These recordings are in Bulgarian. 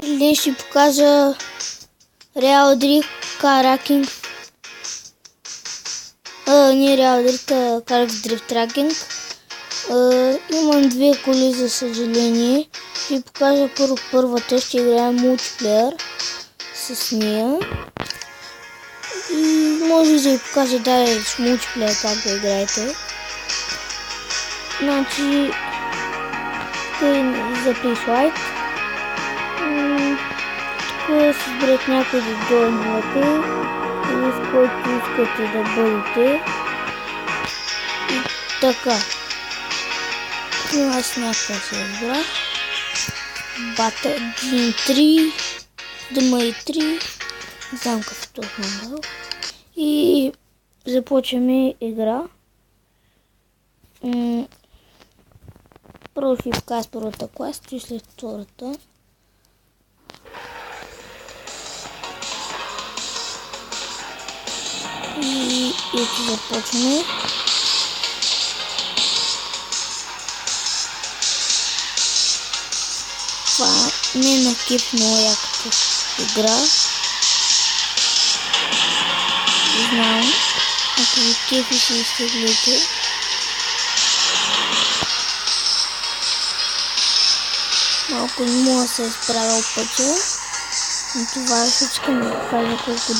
Или ще покажа Real Drift Car Racing. Не Real Drift, Car Drift Racing. Имам две коли, за съжаление. Ще покажа първата, ще играем мултиплеер с нея. И може да ви покажа далее с мултиплеер как да играете. Значи, за PlaySlide. Тук си изберете някой да дойдете или с който искате да бъдете. И така. Аз някакъв се избрах. Бата Дин 3, Дъма 3. Не знам какъв точно дал. И започваме игра. Първо ще покажа първата класа, и след втората. И ето започваме. Това не е на кип, много яката игра. Знам, ако ви кефи ще изтеглите. Малко не мога да се изправя пътя, но това искам да покажа колко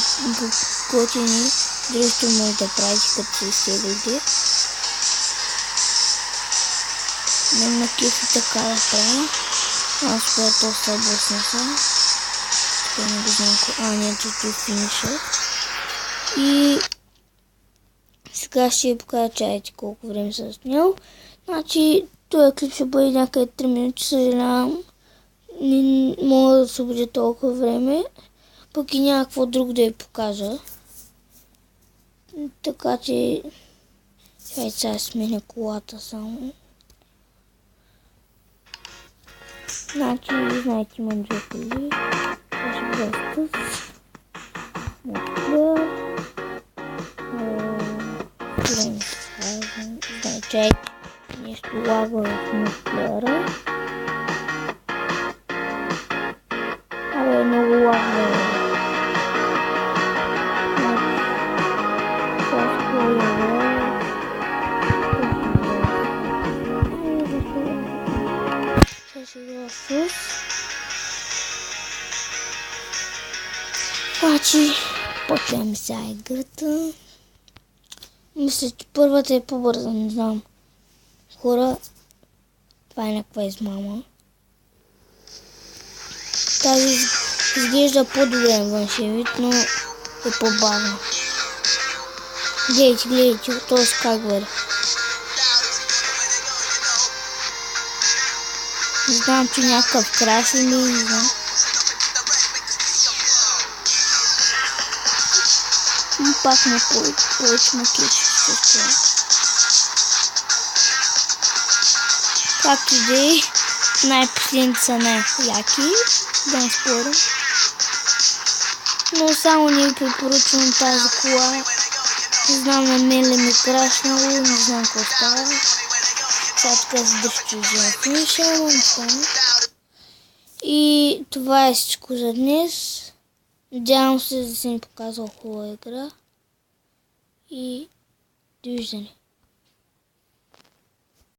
готини дрифти може да правите, като се изтеглите. Мен на кефи така да правя. Аз което се блъсна са. Така не го знам. Не, че е финиша. И сега ще покажа чайите колко време съм снял. Значи този клип ще бъде някъде 3 минути, съжалявам. Не мога да освободя толкова време, пък и някакво друго да ви покажа. Така че чай сега сменя колата само. Значи, знаете, имам две коли. Ще бъде чай нещо лага в мултиплеера. Абе, много лага. Значи, почваме сега играта. Мисля, че първата е по-бърза, не знам. Хора, това е някаква измама. Тази изглежда по-добре външен вид, но е по-бавна. Гледайте, този как върви. Не знам, че някакъв краш или не знам. Но пак не повече макетче с това. Както и да е, най-последните са най-яки, да не спорим. Но само не ви препоръчвам тази кола. Не знам, на мен ли ми крашнало, не знам какво става. Сега така се дръжки за финиша, но не става. И това е всичко за днес. Надявам се да съм ви показал хубава игра. И довиждане.